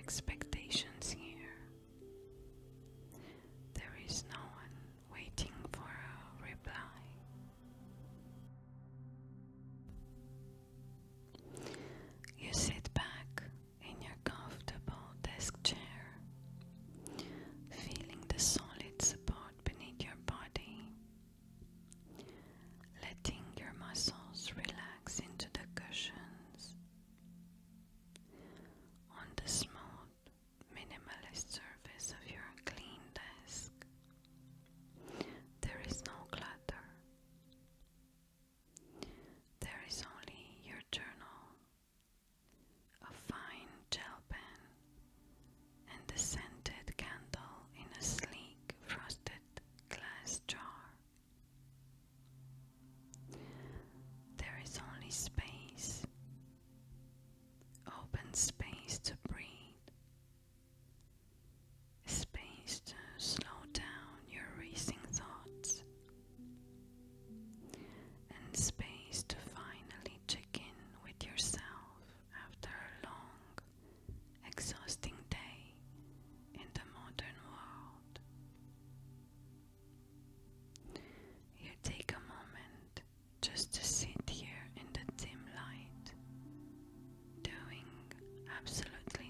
expectations here. There is no one waiting for a reply. You sit back in your comfortable desk chair, feeling the solid support beneath your body, letting your muscles relax into the cushions. On the smooth, minimalist surface of your clean desk, there is no clutter. There is only your journal, a fine gel pen, and a scented candle in a sleek frosted glass jar. There is only space, open space to breathe, space to slow down your racing thoughts, and space to finally check in with yourself after a long, exhausting day in the modern world. You take a moment just to sit here in the dim light, doing absolutely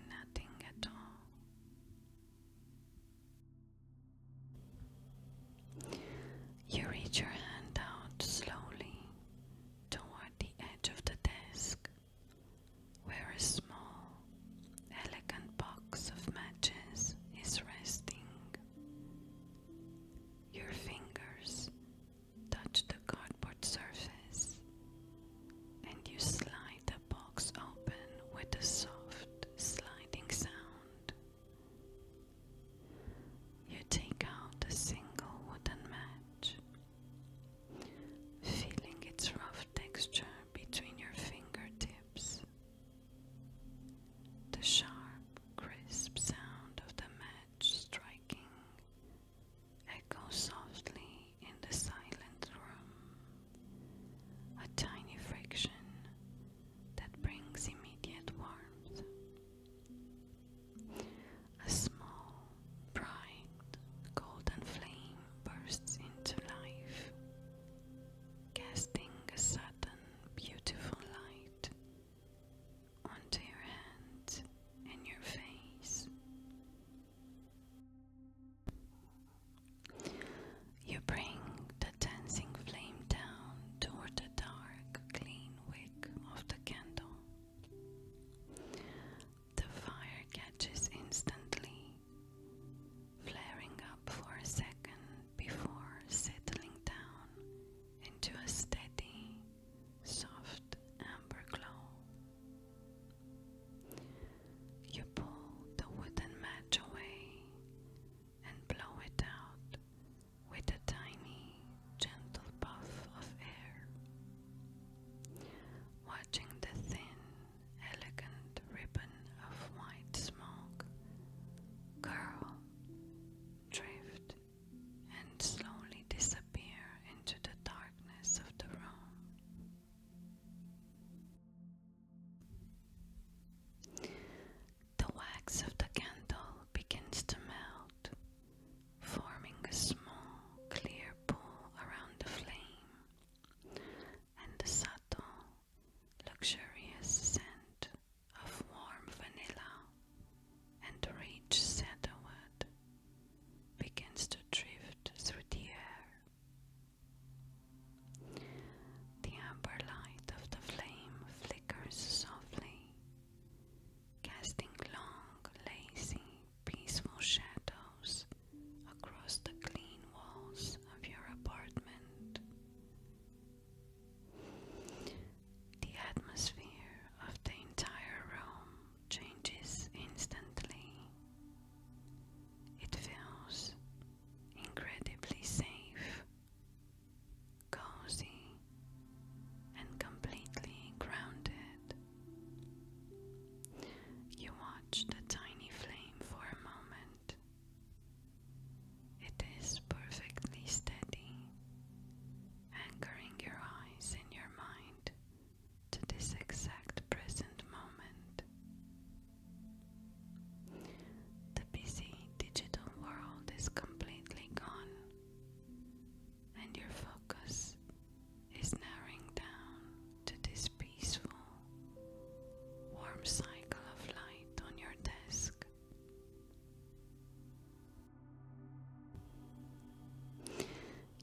cycle of light on your desk.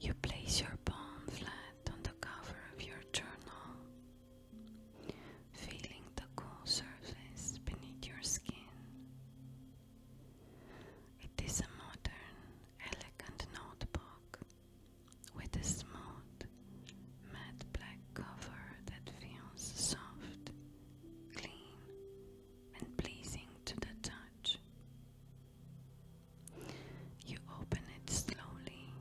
You place your palm flat on the cover of your journal, feeling the cool surface beneath your skin. It is a modern, elegant notebook with a smooth, matte black cover that feels soft, clean, and pleasing to the touch. You open it slowly,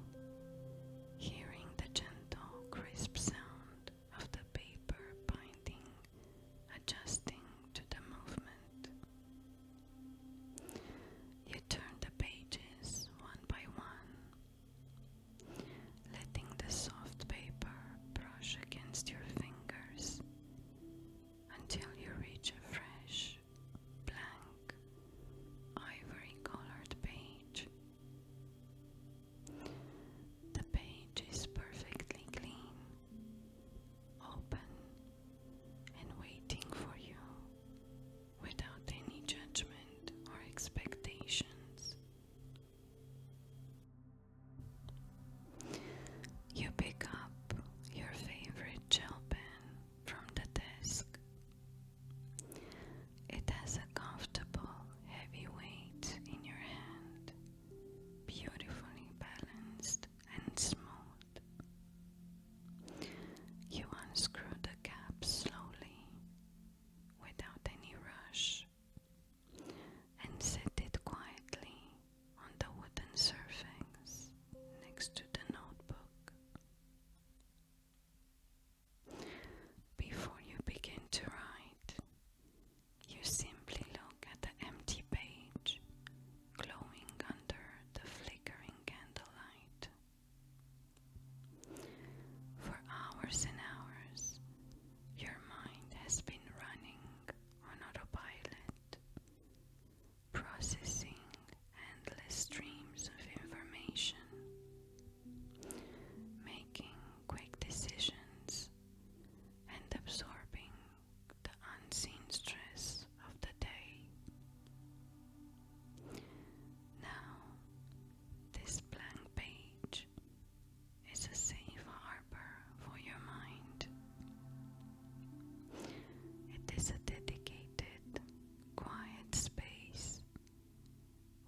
hearing the gentle, crisp sound of the paper binding adjusting to the movement. You turn the pages one by one, letting the soft paper brush against your fingers until you reach a fresh, blank, ivory-colored page. The page is perfectly clean, open, and waiting for you without any judgment or expectations. You pick up your favorite gel pen from the desk. It has a comfortable, heavy weight in your hand, beautifully balanced and smooth. You unscrew the cap slowly, without any rush, and set it quietly on the wooden surface next to the notebook. Before you begin to write, you simply look at the empty page, glowing under the flickering candlelight. For hours and hours, your mind has been running on autopilot, processing endless streams of information, making quick decisions, and absorbing the unseen stress of the day. Now, this blank page is a safe harbor for your mind. It is a dedicated, quiet space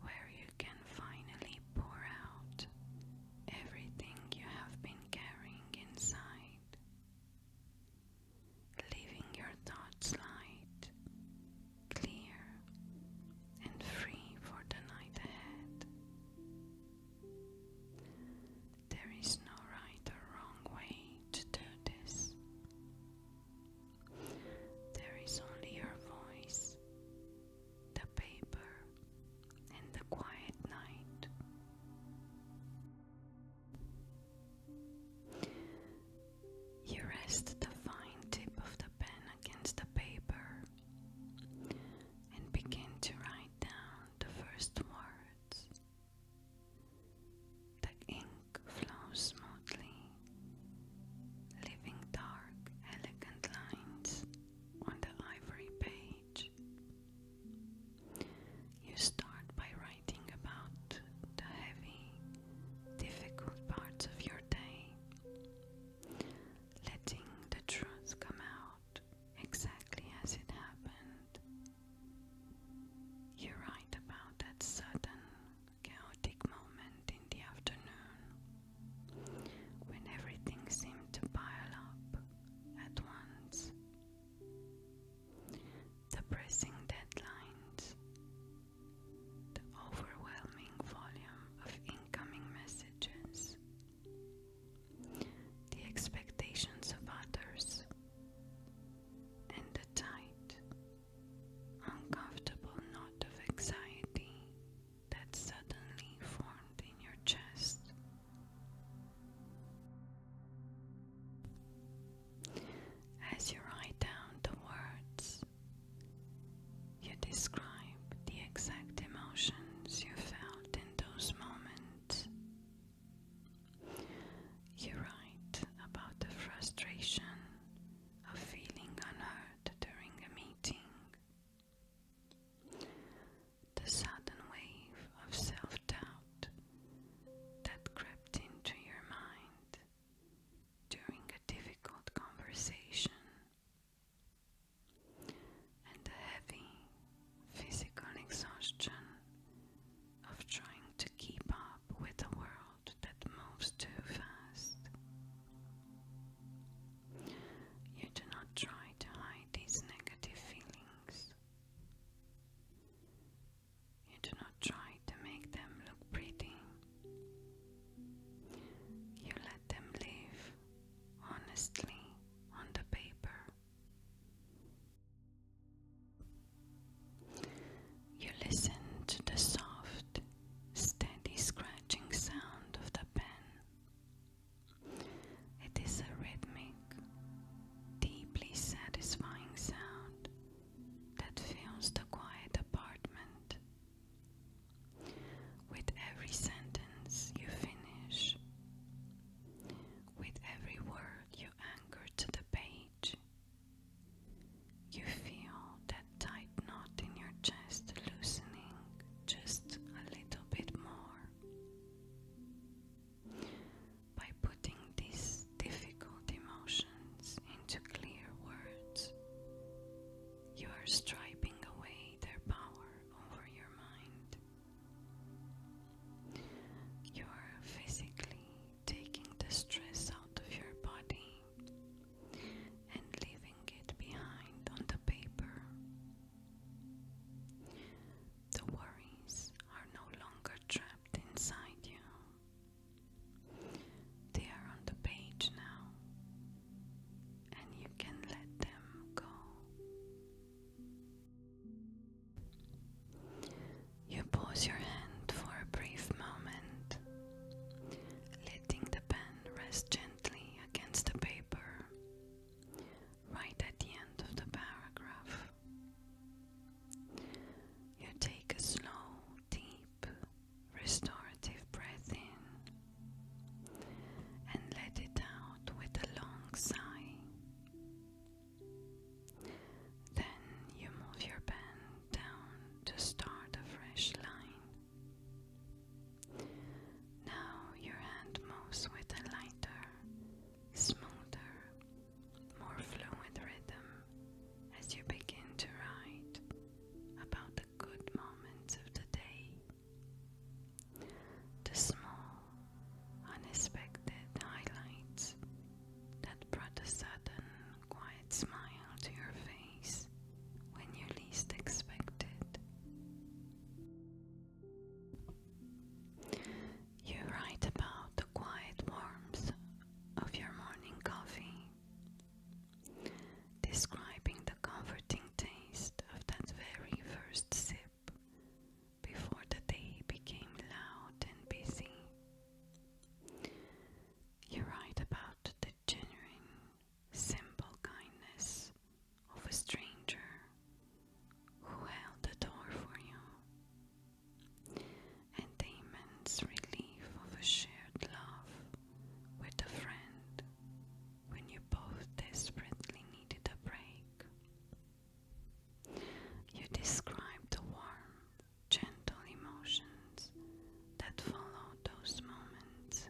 where you can finally pour out everything you have been carrying inside, leaving your thoughts light, clear, and free for the night ahead. There is no right or wrong way to do this. There is only your voice, the paper, and the quiet night. You rest the fine tip of the pen against the paper and begin to write down the first words. The ink flows smoothly, leaving dark, elegant lines on the ivory page. You start by writing about the heavy, difficult parts of your day, letting the truth come out exactly as it happened. You write about that sudden, chaotic moment in the afternoon when everything seemed to pile up at once. The pressing deadlines, the overwhelming volume of incoming messages, the expectations of others, and the tight, uncomfortable knot of anxiety that suddenly formed in your chest. As you write down the words, you describe the exact emotions you felt in those moments. You write about the frustration of feeling unheard during a meeting, a sudden wave of self-doubt that crept into your mind during a difficult conversation, and the heavy physical exhaustion of trying to keep up with a world that moves too fast. You do not try to hide these negative feelings. You do not try to make them look pretty. You let them live honestly on the paper. You listen to the soft, steady scratching sound of the pen. It is a rhythmic, deeply satisfying sound that fills the quiet apartment. With every sentence you finish, with every word you anchor to the page, you feel that tight knot in your chest loosening just a little bit more. By putting these difficult emotions into clear words, you are striping away their power over your mind. You are physically taking the stress out of your body and leaving it behind on the paper. The worries are no longer trapped inside you. They are on the page now, and you can let them go. You pause your hand for a brief moment, letting the pen rest gently against the paper, right at the end of the paragraph. You take a slow, deep, restorative breath in and let it out with a long sigh. Then you move your pen down to start a fresh line. Now your hand moves with a lighter, smoother, more fluid rhythm as you begin to write about the good moments of the day, the small, unexpected highlights that brought a sudden, quiet smile to your face when you least expected. You write about the quiet warmth of your morning coffee, describing the comforting taste of that very first sip before the day became loud and busy. You write about the genuine, simple kindness of a stranger who held the door for you, and the immense relief of a shared love with a friend when you both desperately needed a break. You describe the warm, gentle emotions that follow those moments.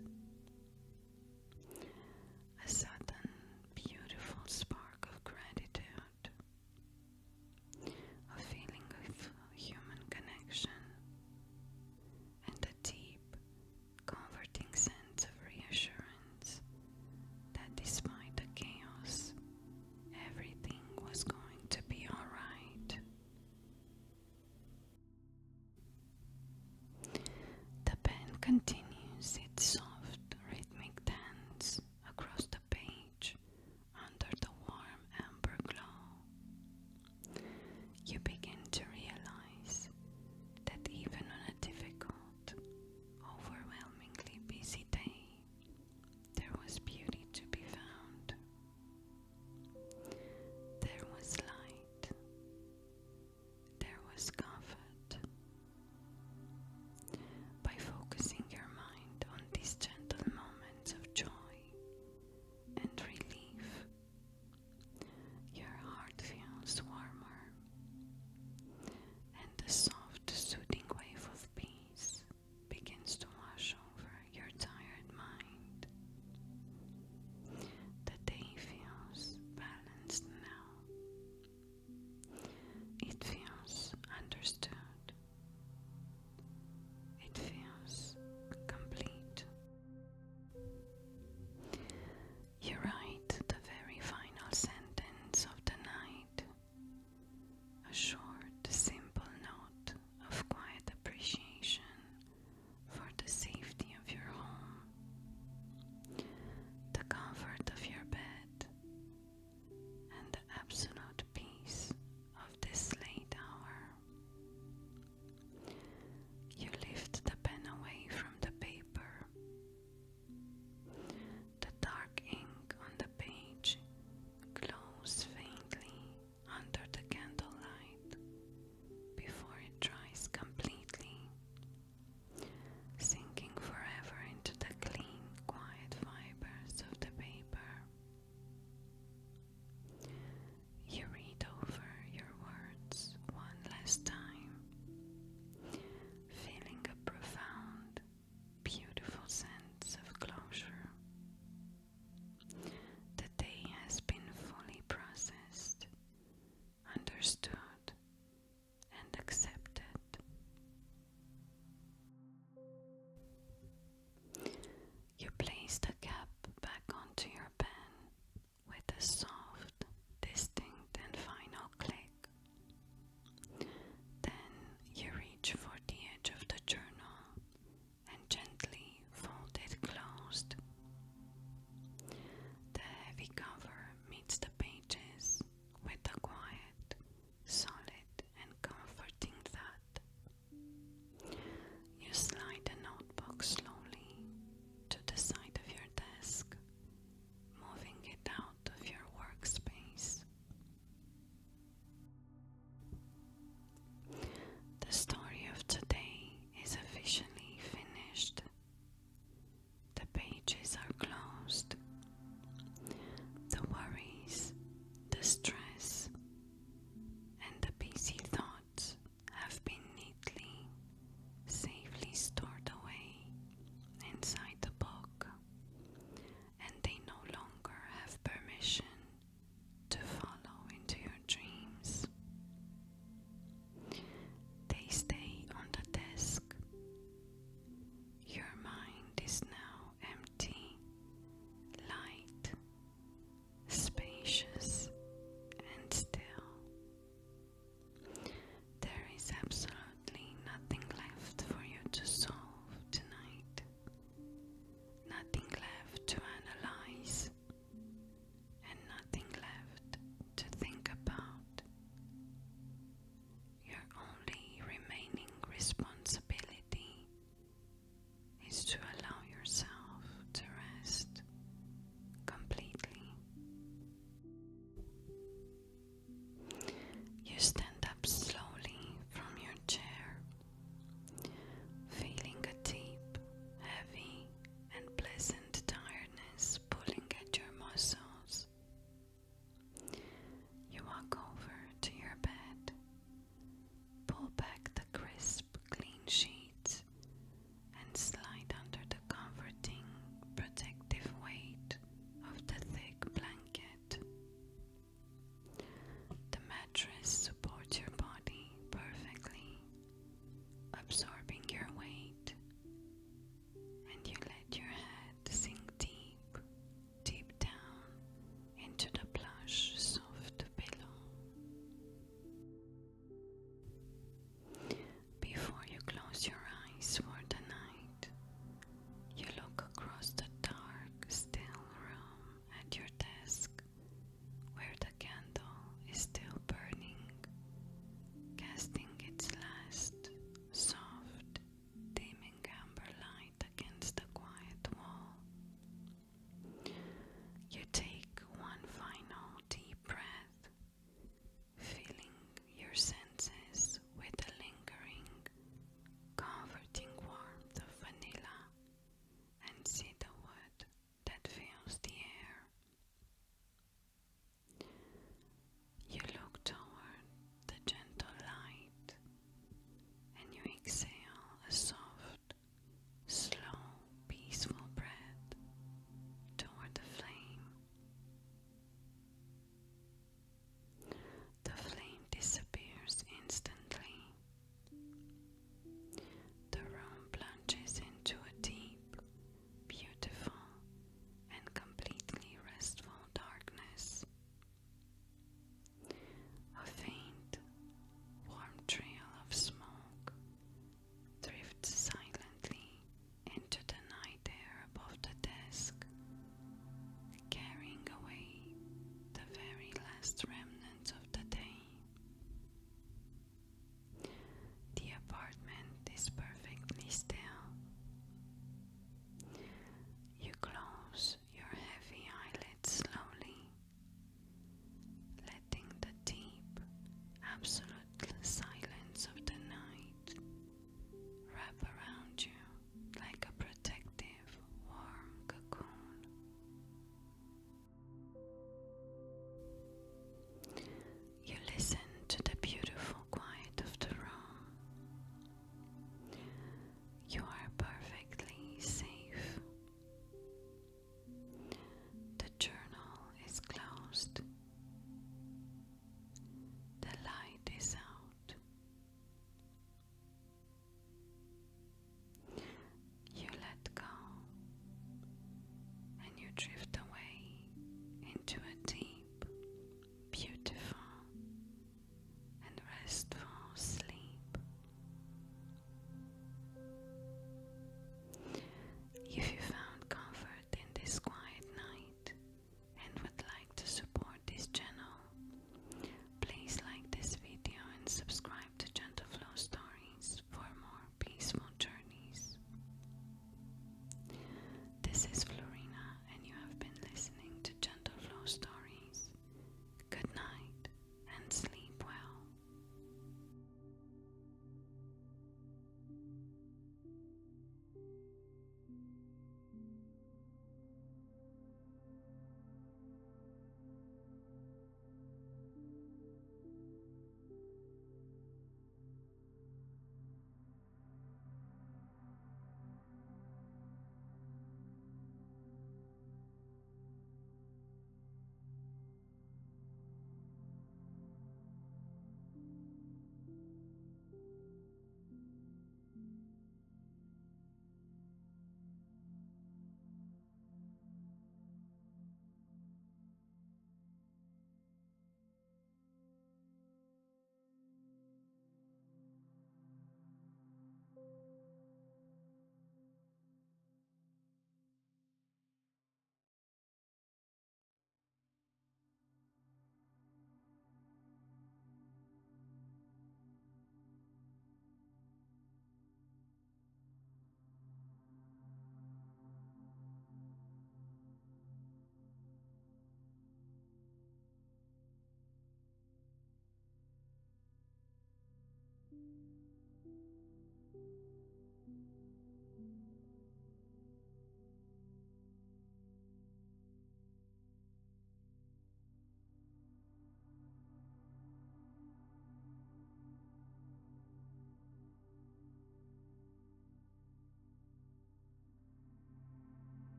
A sudden, beautiful spark of gratitude, a feeling of human connection, and a deep, comforting sense of reassurance that despite the chaos, everything was going to be all right. The pen continues its soft, rhythmic dance across the page under the warm amber glow. You begin to realize that even on a difficult, overwhelmingly busy day, there was beauty to be found. There was light. There was comfort. By focusing your mind on these gentle moments of joy and relief, your heart feels warmer, short, simple note of quiet appreciation for the safety of your home, the comfort of your bed, and the absolute peace of this late hour. You lift the pen away from the paper. The dark ink on the page glows faintly under the candlelight.